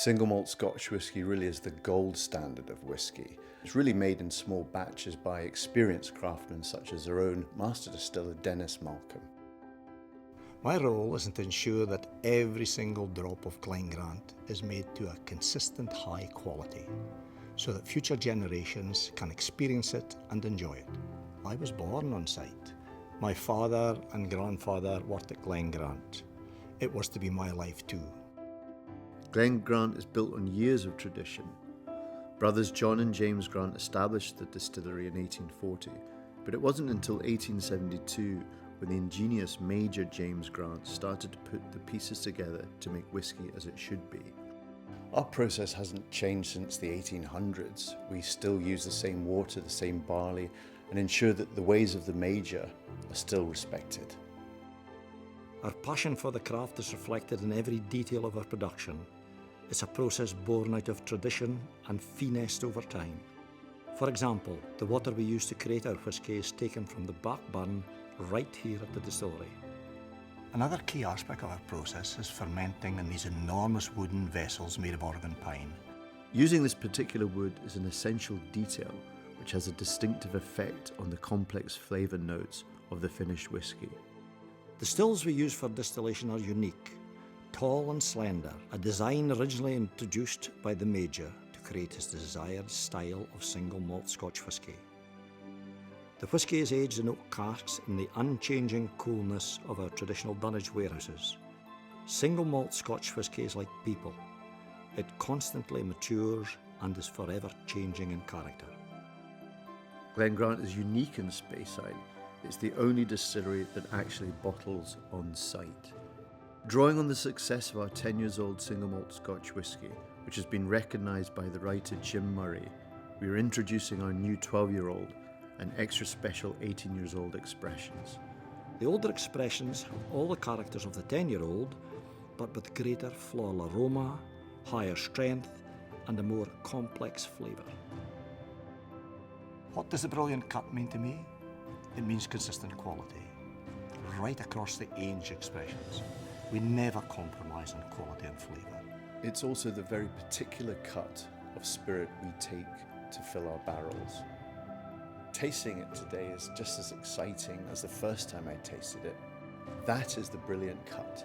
Single malt Scotch whisky really is the gold standard of whisky. It's really made in small batches by experienced craftsmen such as our own master distiller Dennis Malcolm. My role is to ensure that every single drop of Glen is made to a consistent high quality, so that future generations can experience it and enjoy it. I was born on site. My father and grandfather worked at Glen. It was to be my life too. Glen Grant is built on years of tradition. Brothers John and James Grant established the distillery in 1840, but it wasn't until 1872 when the ingenious Major James Grant started to put the pieces together to make whisky as it should be. Our process hasn't changed since the 1800s. We still use the same water, the same barley, and ensure that the ways of the Major are still respected. Our passion for the craft is reflected in every detail of our production. It's a process born out of tradition and finessed over time. For example, the water we use to create our whisky is taken from the back burn right here at the distillery. Another key aspect of our process is fermenting in these enormous wooden vessels made of Oregon pine. Using this particular wood is an essential detail which has a distinctive effect on the complex flavour notes of the finished whisky. The stills we use for distillation are unique, tall and slender, a design originally introduced by the Major to create his desired style of single malt Scotch whisky. The whisky is aged in oak casks in the unchanging coolness of our traditional dunnage warehouses. Single malt Scotch whisky is like people. It constantly matures and is forever changing in character. Glen Grant is unique in Speyside. It's the only distillery that actually bottles on site. Drawing on the success of our 10 years old single malt Scotch whisky, which has been recognised by the writer Jim Murray, we are introducing our new 12-year-old and extra special 18 years old expressions. The older expressions have all the characters of the 10-year-old, but with greater floral aroma, higher strength, and a more complex flavour. What does the brilliant cut mean to me? It means consistent quality, right across the age expressions. We never compromise on quality and flavour. It's also the very particular cut of spirit we take to fill our barrels. Tasting it today is just as exciting as the first time I tasted it. That is the brilliant cut.